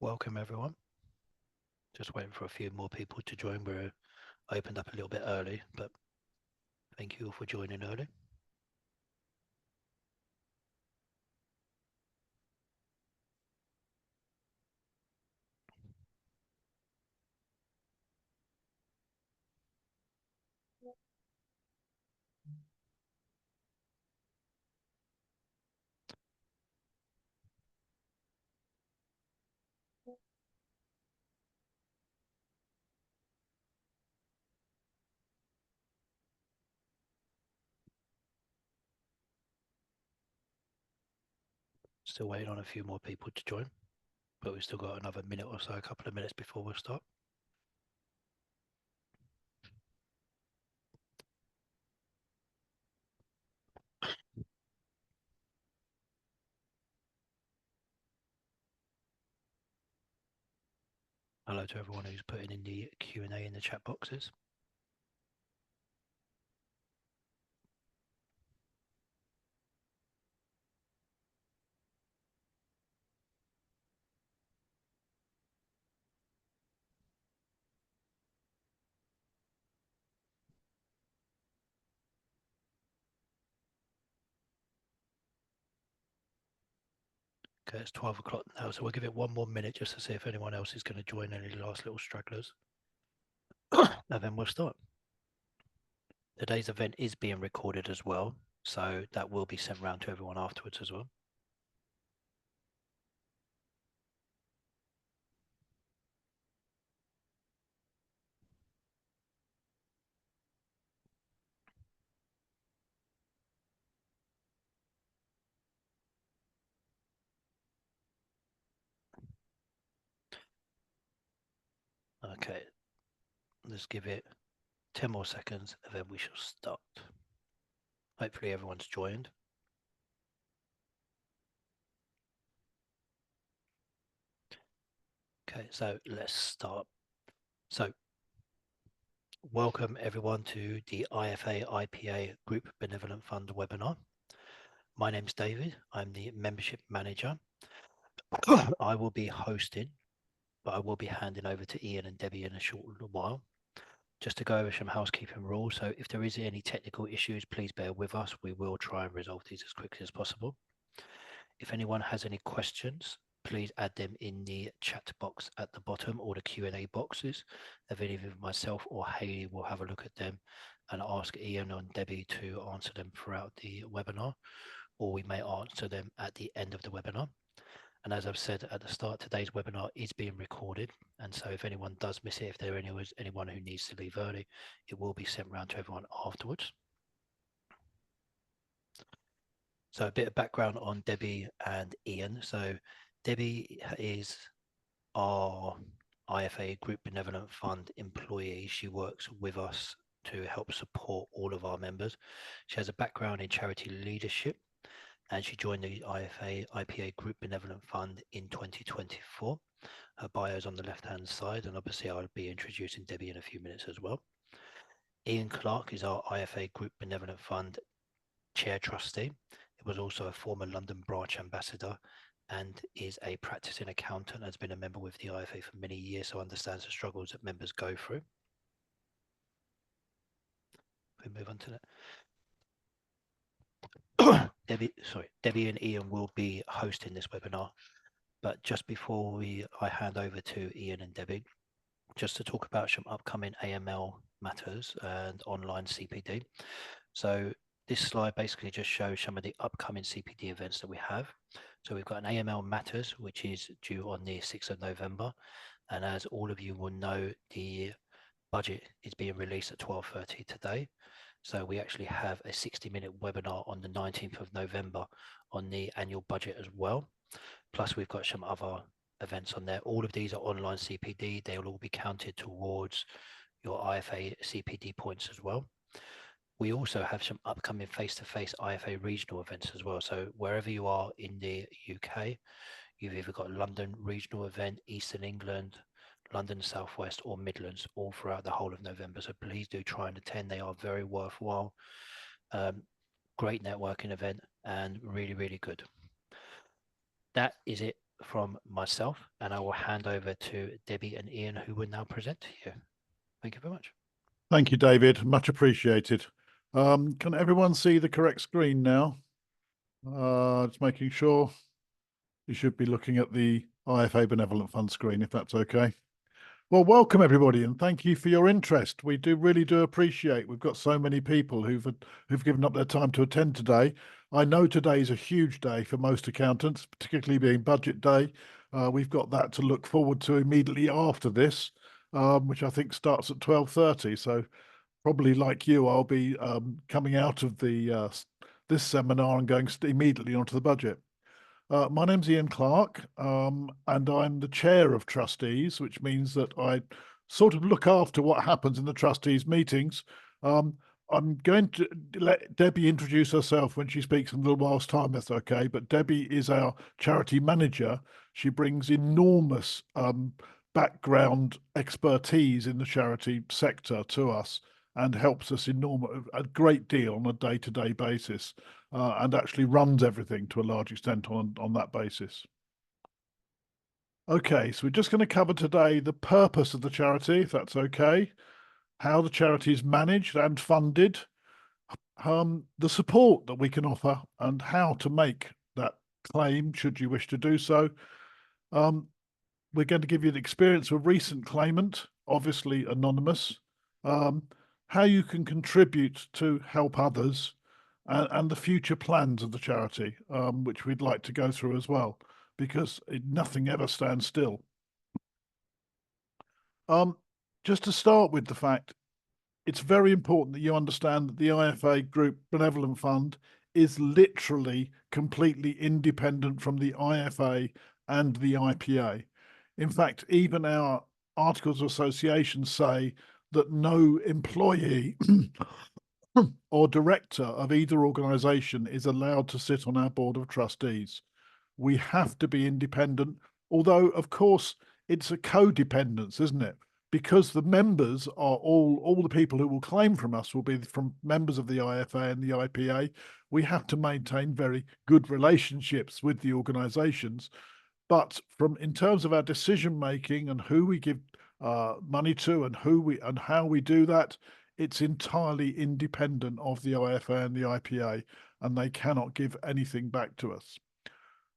Welcome everyone. Just waiting for a few more people to join. We're opened up a little bit early, but thank you all for joining early. Still waiting on a few more people to join, but we've still got another minute or so, a couple of minutes before we'll start. Hello to everyone who's putting in the Q&A in the chat boxes. Okay, it's 12 o'clock now, so we'll give it one more minute just to see if anyone else is going to join, any last little stragglers. And then we'll start. Today's event is being recorded as well, so that will be sent around to everyone afterwards as well. Okay, let's give it 10 more seconds and then we shall start. Hopefully everyone's joined. Okay, so let's start. So welcome everyone to the IFA IPA Group Benevolent Fund webinar. My name's David. I'm the membership manager. I will be hosting, but I will be handing over to Ian and Debbie in a short while. Just to go over some housekeeping rules. So if there is any technical issues, please bear with us. We will try and resolve these as quickly as possible. If anyone has any questions, please add them in the chat box at the bottom or the Q&A boxes. If either myself or Hayley will have a look at them and ask Ian and Debbie to answer them throughout the webinar, or we may answer them at the end of the webinar. And as I've said at the start, today's webinar is being recorded. And so if anyone does miss it, if there is anyone who needs to leave early, it will be sent around to everyone afterwards. So a bit of background on Debbie and Ian. So Debbie is our IFA Group Benevolent Fund employee. She works with us to help support all of our members. She has a background in charity leadership and she joined the IFA IPA Group Benevolent Fund in 2024. Her bio is on the left-hand side, and obviously I'll be introducing Debbie in a few minutes as well. Ian Clark is our IFA Group Benevolent Fund Chair Trustee. He was also a former London branch ambassador and is a practicing accountant, has been a member with the IFA for many years, so understands the struggles that members go through. We move on to that. Debbie and Ian will be hosting this webinar, but just before I hand over to Ian and Debbie, just to talk about some upcoming AML matters and online CPD. So this slide basically just shows some of the upcoming CPD events that we have. So we've got an AML Matters, which is due on the 6th of November. And as all of you will know, the budget is being released at 12:30 today. So we actually have a 60-minute webinar on the 19th of November on the annual budget as well. Plus we've got some other events on there. All of these are online CPD. They will all be counted towards your IFA CPD points as well. We also have some upcoming face-to-face IFA regional events as well. So wherever you are in the UK, you've either got London regional event, Eastern England, London Southwest or Midlands, all throughout the whole of November. So please do try and attend. They are very worthwhile. Great networking event and really, really good. That is it from myself, and I will hand over to Debbie and Ian, who will now present to you. Thank you very much. Thank you, David. Much appreciated. Can everyone see the correct screen now? Just making sure. You should be looking at the IFA Benevolent Fund screen, if that's okay. Well, welcome everybody, and thank you for your interest. We really do appreciate. We've got so many people who've given up their time to attend today. I know today is a huge day for most accountants, particularly being budget day. We've got that to look forward to immediately after this, which I think starts at 12:30. So probably like you, I'll be coming out of the this seminar and going immediately onto the budget. My name's Ian Clark, and I'm the chair of Trustees, which means that I sort of look after what happens in the Trustees meetings. I'm going to let Debbie introduce herself when she speaks in a little while's time, that's okay. But Debbie is our charity manager. She brings enormous background expertise in the charity sector to us and helps us a great deal on a day-to-day basis. And actually runs everything to a large extent on that basis. Okay, so we're just going to cover today the purpose of the charity, if that's okay, how the charity is managed and funded, the support that we can offer, and how to make that claim should you wish to do so. We're going to give you the experience of a recent claimant, obviously anonymous, how you can contribute to help others, and the future plans of the charity, which we'd like to go through as well, because nothing ever stands still. Just to start with the fact, it's very important that you understand that the IFA Group Benevolent Fund is literally completely independent from the IFA and the IPA. In fact, even our Articles of Association say that no employee or director of either organisation is allowed to sit on our board of trustees. We have to be independent, although, of course, it's a codependence, isn't it? Because the members are all the people who will claim from us will be from members of the IFA and the IPA. We have to maintain very good relationships with the organisations. But in terms of our decision making and who we give money to and how we do that, it's entirely independent of the IFA and the IPA, and they cannot give anything back to us.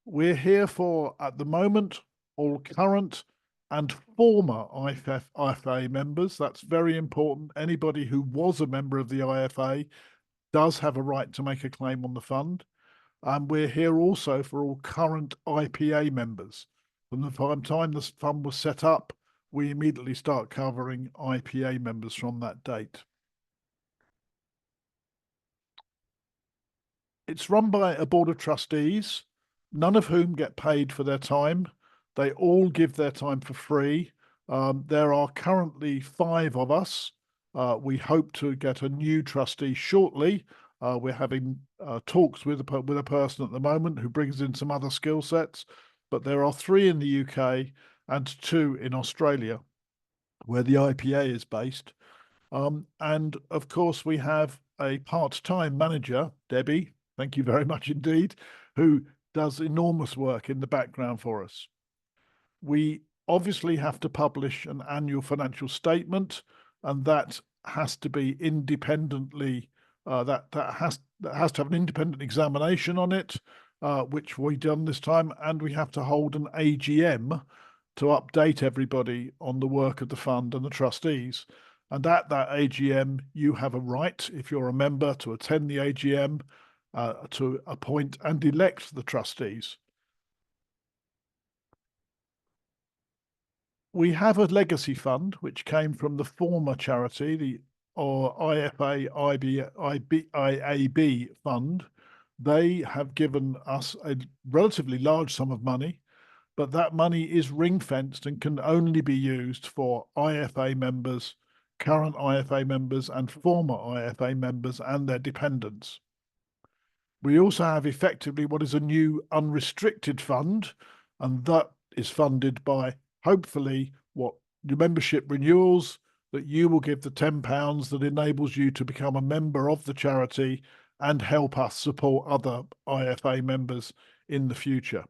We're here for, at the moment, all current and former IFA members. That's very important. Anybody who was a member of the IFA does have a right to make a claim on the fund. And we're here also for all current IPA members. From the time the fund was set up, we immediately start covering IPA members from that date. It's run by a board of trustees, none of whom get paid for their time. They all give their time for free. There are currently 5 of us. We hope to get a new trustee shortly. We're having talks with a person at the moment who brings in some other skill sets, but there are 3 in the UK and 2 in Australia, where the IPA is based. And of course, we have a part-time manager, Debbie, thank you very much indeed, who does enormous work in the background for us. We obviously have to publish an annual financial statement, and that has to be independently, that has to have an independent examination on it, which we've done this time, and we have to hold an AGM to update everybody on the work of the fund and the trustees. And at that AGM, you have a right, if you're a member, to attend the AGM, to appoint and elect the trustees. We have a legacy fund, which came from the former charity, the IFA IAB fund. They have given us a relatively large sum of money, but that money is ring-fenced and can only be used for IFA members, current IFA members, and former IFA members and their dependents. We also have effectively what is a new unrestricted fund, and that is funded by, hopefully, what your membership renewals, that you will give the £10 that enables you to become a member of the charity and help us support other IFA members in the future.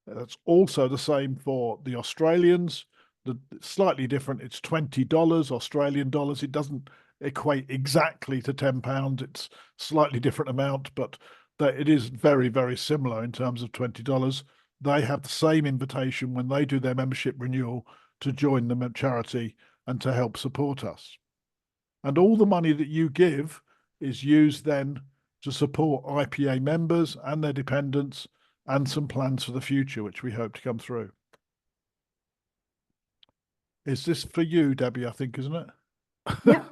That's also the same for the Australians. It's slightly different. It's $20 Australian dollars. It doesn't equate exactly to £10. It's slightly different amount, but it is very, very similar in terms of $20. They have the same invitation when they do their membership renewal to join the charity and to help support us. And all the money that you give is used then to support IPA members and their dependents and some plans for the future, which we hope to come through. Is this for you, Debbie, I think, isn't it? Yeah.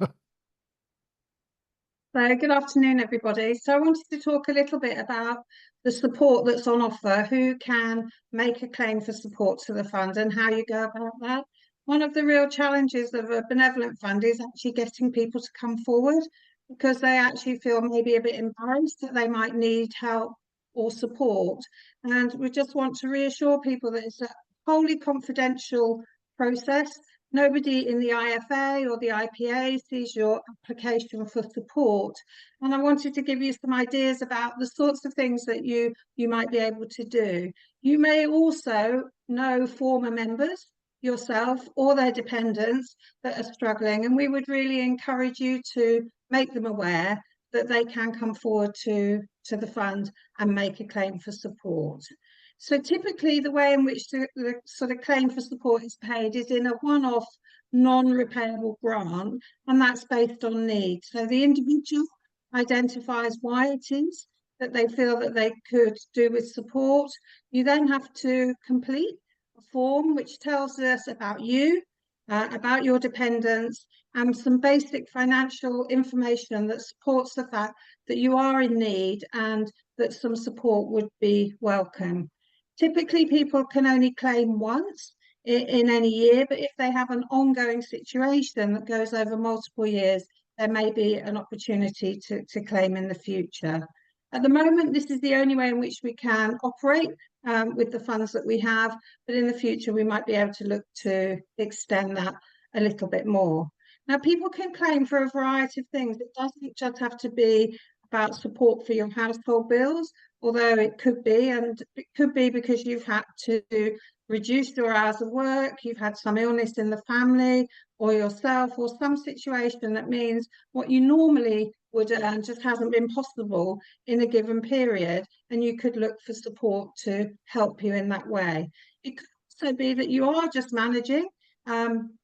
So good afternoon, everybody. So I wanted to talk a little bit about the support that's on offer, who can make a claim for support to the fund and how you go about that. One of the real challenges of a benevolent fund is actually getting people to come forward, because they actually feel maybe a bit embarrassed that they might need help or support. And we just want to reassure people that it's a wholly confidential process. Nobody in the IFA or the IPA sees your application for support. And I wanted to give you some ideas about the sorts of things that you might be able to do. You may also know former members yourself or their dependents that are struggling, and we would really encourage you to make them aware that they can come forward to the fund and make a claim for support. So typically the way in which the sort of claim for support is paid is in a one-off non-repayable grant, and that's based on need. So the individual identifies why it is that they feel that they could do with support. You then have to complete a form which tells us about you, about your dependents, and some basic financial information that supports the fact that you are in need and that some support would be welcome. Typically, people can only claim once in any year, but if they have an ongoing situation that goes over multiple years, there may be an opportunity to claim in the future. At the moment, this is the only way in which we can operate with the funds that we have, but in the future, we might be able to look to extend that a little bit more. Now, people can claim for a variety of things. It doesn't just have to be about support for your household bills, although it could be, and it could be because you've had to reduce your hours of work, you've had some illness in the family or yourself, or some situation that means what you normally would earn just hasn't been possible in a given period, and you could look for support to help you in that way. It could also be that you are just managing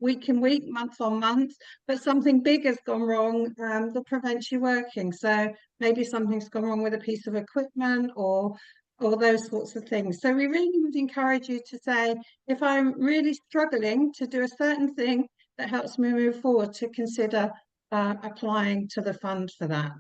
week in week, month on month, but something big has gone wrong that prevents you working. So maybe something's gone wrong with a piece of equipment or those sorts of things. So we really would encourage you to say, if I'm really struggling to do a certain thing that helps me move forward, to consider applying to the fund for that.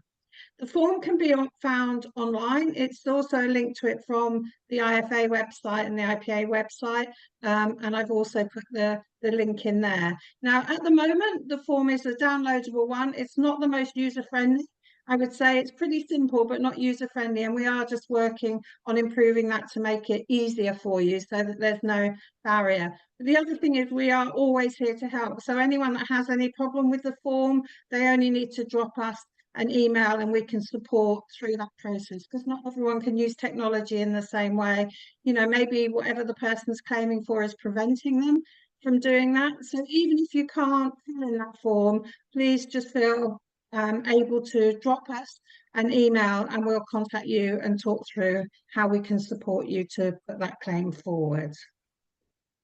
The form can be found online. It's also linked to it from the IFA website and the IPA website, and I've also put the link in there. Now, at the moment, the form is a downloadable one. It's not the most user-friendly. I would say it's pretty simple, but not user-friendly, and we are just working on improving that to make it easier for you so that there's no barrier. But the other thing is we are always here to help. So anyone that has any problem with the form, they only need to drop us an email and we can support through that process, because not everyone can use technology in the same way. You know, maybe whatever the person's claiming for is preventing them from doing that. So even if you can't fill in that form, please just feel able to drop us an email and we'll contact you and talk through how we can support you to put that claim forward.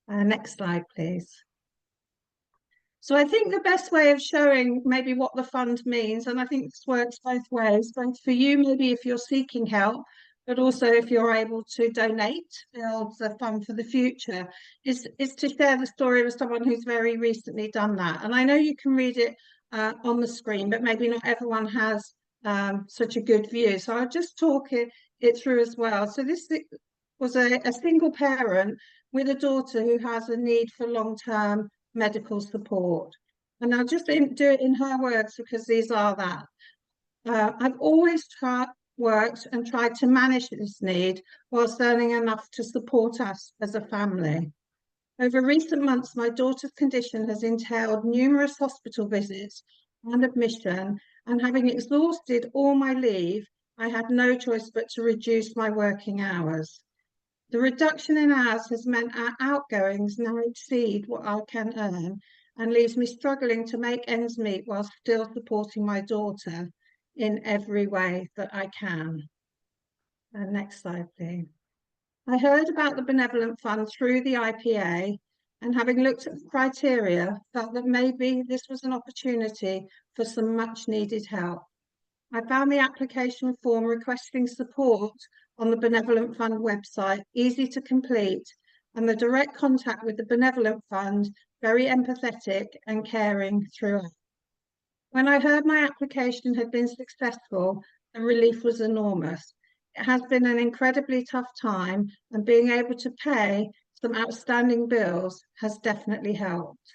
Next slide, please. So I think the best way of showing maybe what the fund means, and I think this works both ways, both for you, maybe if you're seeking help, but also if you're able to donate, build the fund for the future, is to share the story with someone who's very recently done that. And I know you can read it on the screen, but maybe not everyone has such a good view. So I'll just talk it through as well. So this was a single parent with a daughter who has a need for long-term medical support. And I'll just do it in her words, because these are that. I've always worked and tried to manage this need whilst earning enough to support us as a family. Over recent months, my daughter's condition has entailed numerous hospital visits and admission, and having exhausted all my leave, I had no choice but to reduce my working hours. The reduction in hours has meant our outgoings now exceed what I can earn and leaves me struggling to make ends meet while still supporting my daughter in every way that I can. Next slide, please. I heard about the Benevolent Fund through the IPA, and having looked at the criteria, felt that maybe this was an opportunity for some much needed help. I found the application form requesting support on the Benevolent Fund website easy to complete, and the direct contact with the Benevolent Fund very empathetic and caring throughout. When I heard my application had been successful, the relief was enormous. It has been an incredibly tough time, and being able to pay some outstanding bills has definitely helped.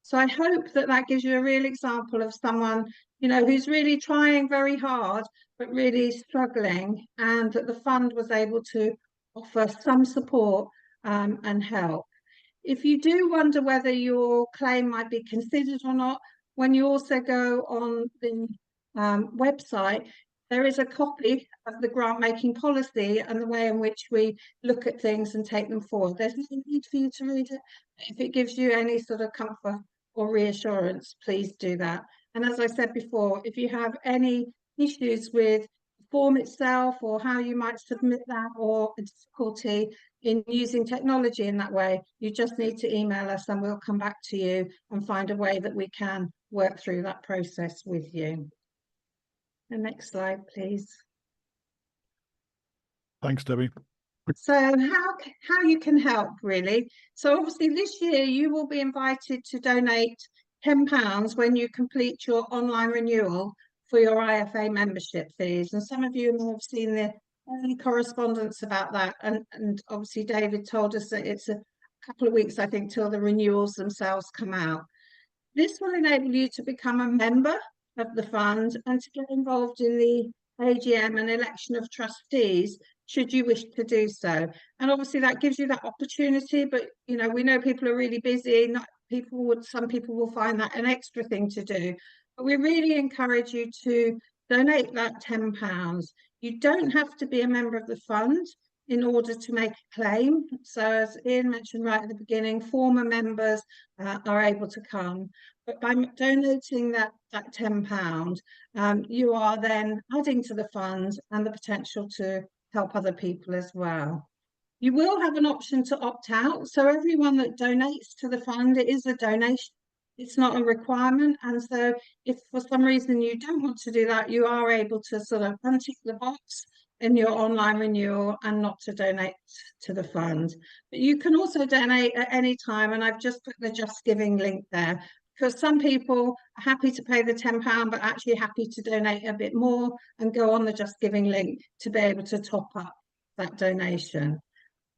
So I hope that that gives you a real example of someone, you know, who's really trying very hard, but really struggling, and that the fund was able to offer some support and help. If you do wonder whether your claim might be considered or not, when you also go on the website, there is a copy of the grant making policy and the way in which we look at things and take them forward. There's no need for you to read it. If it gives you any sort of comfort or reassurance, please do that. And as I said before, if you have any issues with the form itself or how you might submit that, or a difficulty in using technology in that way, you just need to email us and we'll come back to you and find a way that we can work through that process with you. The next slide, please. Thanks, Debbie. So how you can help, really. So obviously this year you will be invited to donate £10 when you complete your online renewal for your IFA membership fees. And some of you may have seen the early correspondence about that. And obviously David told us that it's a couple of weeks, I think, till the renewals themselves come out. This will enable you to become a member of the fund and to get involved in the AGM and election of trustees, should you wish to do so. And obviously that gives you that opportunity, but you know, we know people are really busy. Some people will find that an extra thing to do, but we really encourage you to donate that £10. You don't have to be a member of the fund in order to make a claim. So as Ian mentioned right at the beginning, former members are able to come. But by donating that £10, you are then adding to the fund and the potential to help other people as well. You will have an option to opt out. So everyone that donates to the fund, it is a donation. It's not a requirement. And so if for some reason you don't want to do that, you are able to sort of untick the box in your online renewal and not to donate to the fund. But you can also donate at any time, and I've just put the Just Giving link there, because some people are happy to pay the £10 but actually happy to donate a bit more and go on the Just Giving link to be able to top up that donation.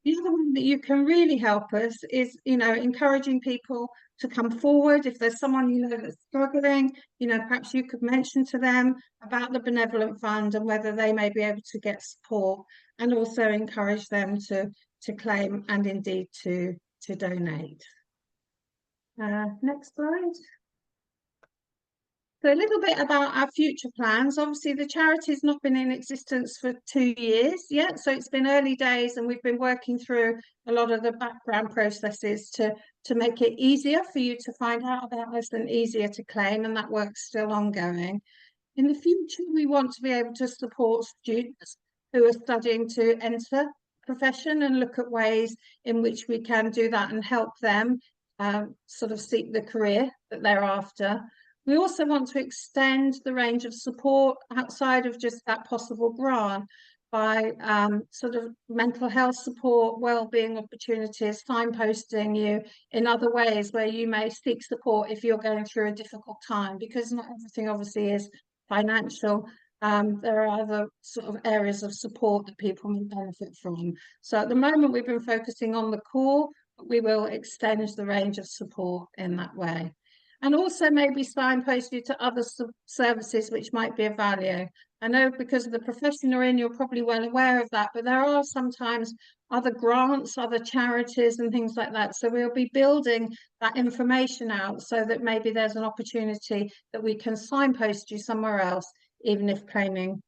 The other one that you can really help us is, you know, encouraging people to come forward. If there's someone you know that's struggling, you know, perhaps you could mention to them about the Benevolent Fund and whether they may be able to get support, and also encourage them to claim and indeed to donate. Next slide. So a little bit about our future plans. Obviously, the charity's not been in existence for 2 years yet, so it's been early days, and we've been working through a lot of the background processes to make it easier for you to find out about us and easier to claim, and that work's still ongoing. In the future, we want to be able to support students who are studying to enter profession and look at ways in which we can do that and help them sort of seek the career that they're after. We also want to extend the range of support outside of just that possible grant by sort of mental health support, wellbeing opportunities, signposting you in other ways where you may seek support if you're going through a difficult time, because not everything obviously is financial. There are other sort of areas of support that people may benefit from. So at the moment we've been focusing on the core, but we will extend the range of support in that way. And also maybe signpost you to other services which might be of value. I know because of the profession you're in, you're probably well aware of that, but there are sometimes other grants, other charities and things like that. So we'll be building that information out so that maybe there's an opportunity that we can signpost you somewhere else, even if claiming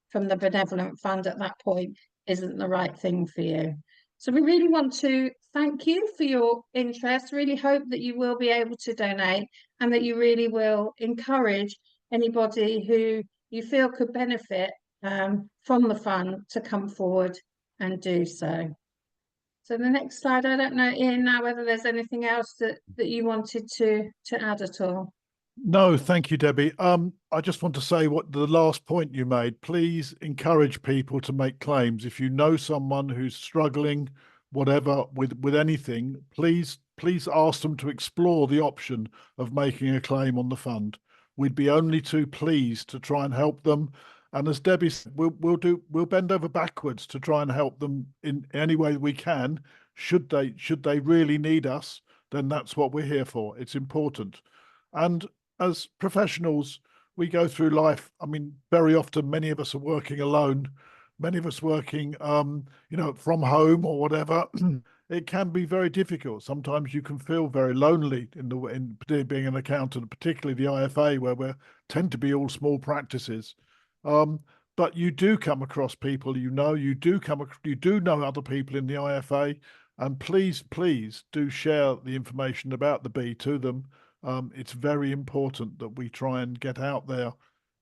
from the benevolent fund at that point isn't the right thing for you. So we really want to thank you for your interest, really hope that you will be able to donate and that you really will encourage anybody who you feel could benefit from the fund to come forward and do so. So the next slide, I don't know, Ian, now whether there's anything else that you wanted to add at all. No, thank you, Debbie. I just want to say what the last point you made. Please encourage people to make claims. If you know someone who's struggling, whatever, with anything, please ask them to explore the option of making a claim on the fund. We'd be only too pleased to try and help them. And as Debbie said, we'll bend over backwards to try and help them in any way we can. Should they really need us, then that's what we're here for. It's important. And as professionals, we go through life. I mean, very often, many of us are working alone, many of us working, from home or whatever. It can be very difficult. Sometimes you can feel very lonely in being an accountant, particularly the IFA, where we tend to be all small practices. But you do come across people, you do know other people in the IFA, and please do share the information about the B to them. It's very important that we try and get out there,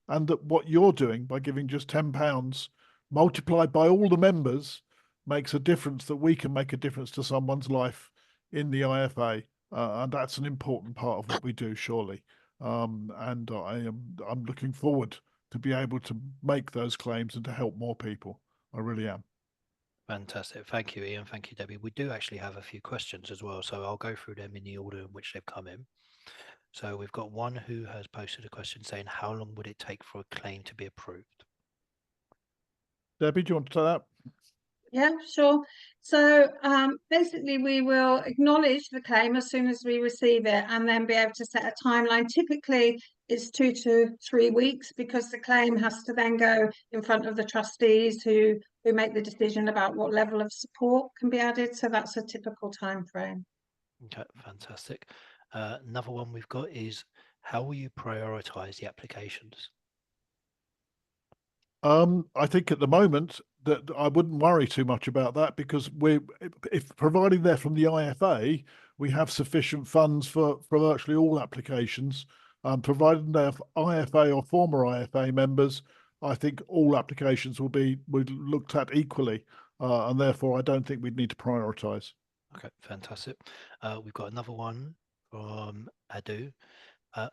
and that what you're doing by giving just £10 multiplied by all the members makes a difference, that we can make a difference to someone's life in the IFA. And that's an important part of what we do, surely. And I'm looking forward to be able to make those claims and to help more people. I really am. Fantastic. Thank you, Ian. Thank you, Debbie. We do actually have a few questions as well, so I'll go through them in the order in which they've come in. So we've got one who has posted a question saying, how long would it take for a claim to be approved? Debbie, do you want to say that? Yeah, sure. So basically, we will acknowledge the claim as soon as we receive it and then be able to set a timeline. Typically, it's 2 to 3 weeks, because the claim has to then go in front of the trustees who make the decision about what level of support can be added. So that's a typical time frame. Okay, fantastic. Another one we've got is, how will you prioritize the applications? I think at the moment that I wouldn't worry too much about that, because if providing they're from the IFA, we have sufficient funds for virtually all applications. Provided they're IFA or former IFA members, I think all applications will be looked at equally, and therefore I don't think we'd need to prioritise. Okay, fantastic. We've got another one from Adu.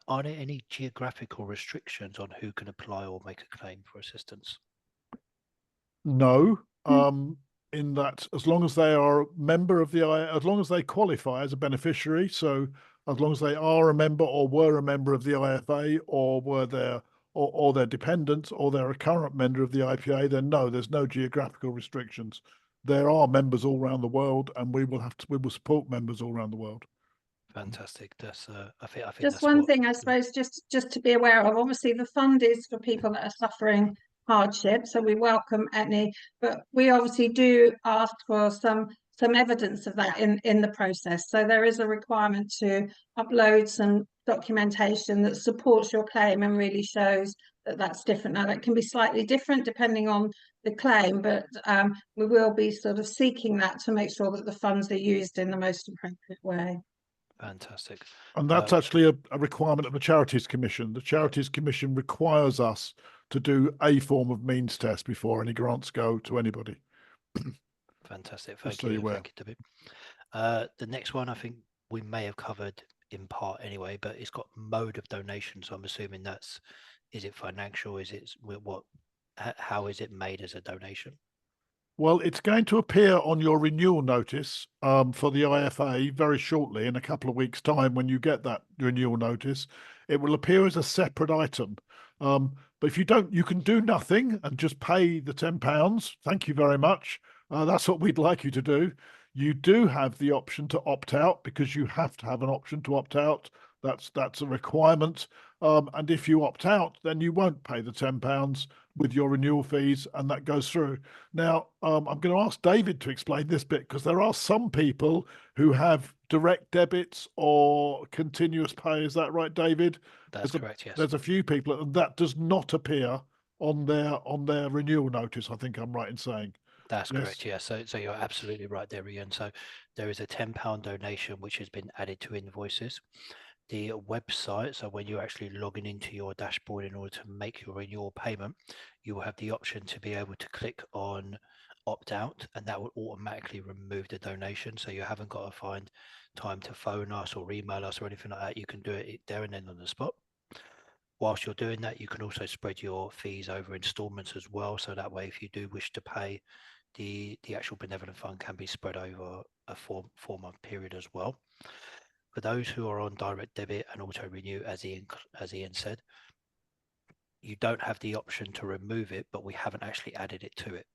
Are there any geographical restrictions on who can apply or make a claim for assistance? No, in that as long as they are a member of as long as they qualify as a beneficiary, so as long as they are a member or were a member of the IFA, or were their or their dependents, or they're a current member of the IPA, then no, there's no geographical restrictions. There are members all around the world, and we will support members all around the world. Fantastic. That's I think Just that's one thing, I suppose, just to be aware of. Obviously, the fund is for people that are suffering hardship, so we welcome any, but we obviously do ask for some evidence of that in the process. So there is a requirement to upload some documentation that supports your claim and really shows that that's different. Now, that can be slightly different depending on the claim, but we will be sort of seeking that to make sure that the funds are used in the most appropriate way. Fantastic. And that's actually a requirement of the Charities Commission. The Charities Commission requires us to do a form of means test before any grants go to anybody. Fantastic. Thank you. Thank you, Debbie. The next one, I think we may have covered in part anyway, but it's got mode of donation. So I'm assuming is it financial? Is it how is it made as a donation? Well, it's going to appear on your renewal notice for the IFA very shortly, in a couple of weeks' time. When you get that renewal notice, it will appear as a separate item. But if you don't, you can do nothing and just pay the £10. Thank you very much. That's what we'd like you to do. You do have the option to opt out, because you have to have an option to opt out. That's a requirement. And if you opt out, then you won't pay the £10 with your renewal fees, and that goes through. Now, I'm going to ask David to explain this bit, because there are some people who have direct debits or continuous pay. Is that right, David? That's correct, yes. There's a few people, and that does not appear on their renewal notice. I think I'm right in saying. That's Yes. correct. Yeah. So you're absolutely right there, Ian. So there is a £10 donation which has been added to invoices. The website, so when you're actually logging into your dashboard in order to make your renewal payment, you will have the option to be able to click on opt out, and that will automatically remove the donation. So you haven't got to find time to phone us or email us or anything like that. You can do it there and then on the spot. Whilst you're doing that, you can also spread your fees over installments as well. So that way, if you do wish to pay, the actual benevolent fund can be spread over a four-month period as well. For those who are on direct debit and auto renew, as Ian said, you don't have the option to remove it, but we haven't actually added it to it.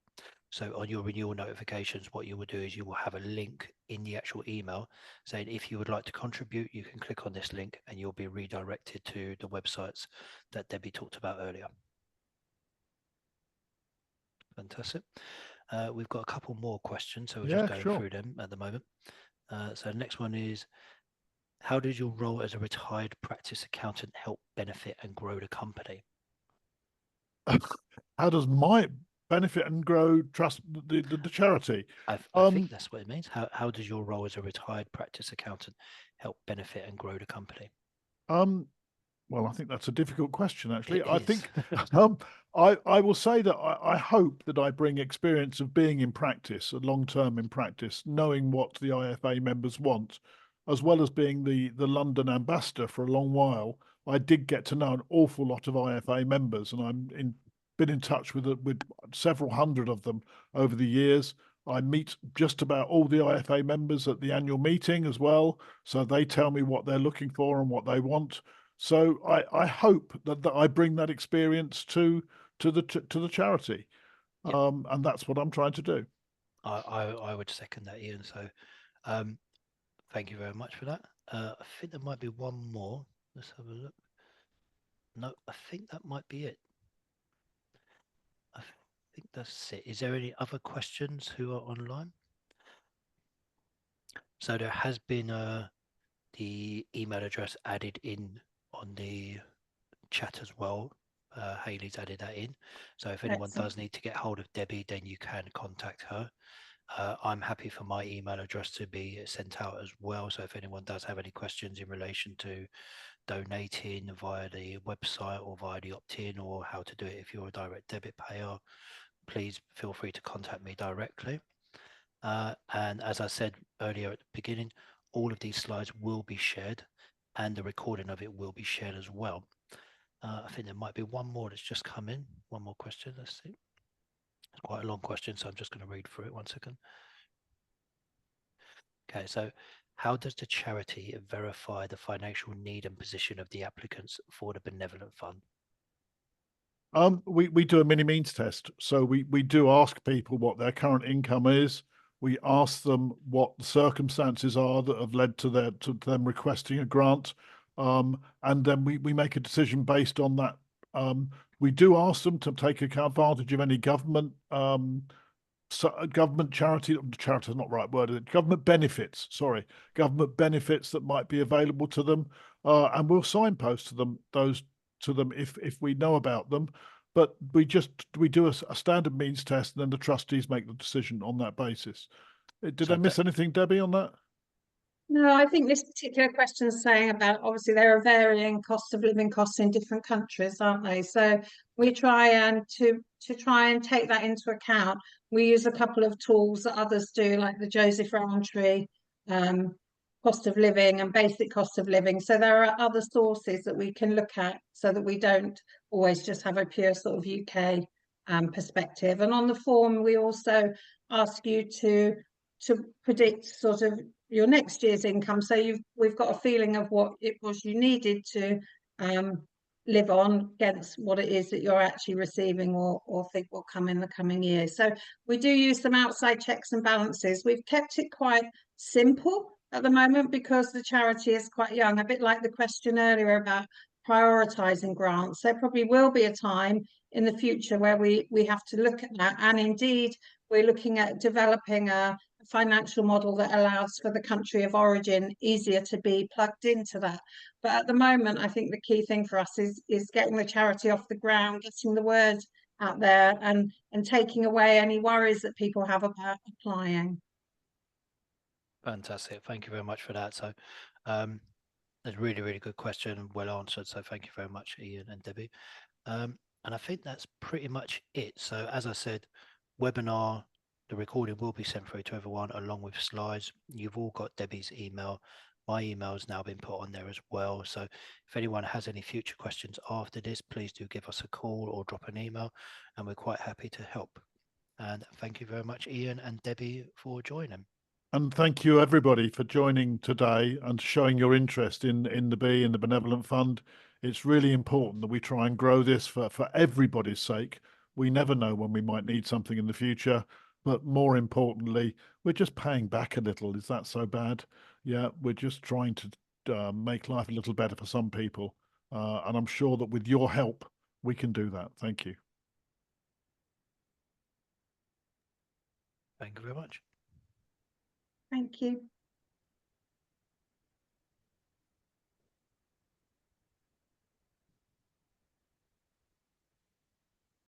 So on your renewal notifications, what you will do is you will have a link in the actual email saying if you would like to contribute, you can click on this link and you'll be redirected to the websites that Debbie talked about earlier. Fantastic. We've got a couple more questions, so we're just going through them at the moment. So the next one is, how does your role as a retired practice accountant help benefit and grow the company? How does my benefit and grow the charity? I think that's what it means. How does your role as a retired practice accountant help benefit and grow the company? Well, I think that's a difficult question, actually. It I is. think I will say that I hope that I bring experience of being in practice, a long term in practice, knowing what the IFA members want, as well as being the London ambassador for a long while. I did get to know an awful lot of IFA members, and been in touch with several hundred of them over the years. I meet just about all the IFA members at the annual meeting as well, so they tell me what they're looking for and what they want. So I hope that I bring that experience to the charity, Yep. and that's what I'm trying to do. I would second that, Ian. So thank you very much for that. I think there might be one more. Let's have a look. No, I think that might be it. I think that's it. Is there any other questions who are online? So there has been the email address added in on the chat as well. Hayley's added that in. So if anyone does need to get hold of Debbie, then you can contact her. I'm happy for my email address to be sent out as well. So if anyone does have any questions in relation to donating via the website or via the opt-in, or how to do it if you're a direct debit payer, please feel free to contact me directly. And as I said earlier at the beginning, all of these slides will be shared and the recording of it will be shared as well. I think there might be one more that's just come in. One more question. Let's see. It's quite a long question, so I'm just going to read through it. One second. Okay, so how does the charity verify the financial need and position of the applicants for the benevolent fund? We do a mini means test. So we do ask people what their current income is. We ask them what the circumstances are that have led to them requesting a grant. And then we make a decision based on that. We do ask them to take advantage of any government charity is not the right word, is it? Government benefits, government benefits that might be available to them. And we'll signpost to them if we know about them. But we do a standard means test, and then the trustees make the decision on that basis. Did I miss anything, Debbie, on that? No, I think this particular question is saying about, obviously there are varying cost of living costs in different countries, aren't they? So we try and to try and take that into account. We use a couple of tools that others do, like the Joseph Rowntree cost of living and basic cost of living. So there are other sources that we can look at so that we don't always just have a pure sort of UK perspective. And on the form, we also ask you to predict sort of your next year's income, so we've got a feeling of what it was you needed to live on against what it is that you're actually receiving or think will come in the coming year. So we do use some outside checks and balances. We've kept it quite simple at the moment because the charity is quite young, a bit like the question earlier about prioritising grants. There probably will be a time in the future where we have to look at that, and indeed we're looking at developing a financial model that allows for the country of origin easier to be plugged into that. But at the moment, I think the key thing for us is getting the charity off the ground, getting the word out there, and taking away any worries that people have about applying. Fantastic. Thank you very much for that. So that's a really, really good question and well answered. So thank you very much, Ian and Debbie. And I think that's pretty much it. So as I said, webinar, the recording will be sent through to everyone along with slides. You've all got Debbie's email. My email has now been put on there as well. So if anyone has any future questions after this, please do give us a call or drop an email, and we're quite happy to help. And thank you very much, Ian and Debbie, for joining. And thank you, everybody, for joining today and showing your interest in the Benevolent Fund. It's really important that we try and grow this for everybody's sake. We never know when we might need something in the future, but more importantly, we're just paying back a little. Is that so bad? Yeah, we're just trying to make life a little better for some people. And I'm sure that with your help, we can do that. Thank you. Thank you very much. Thank you.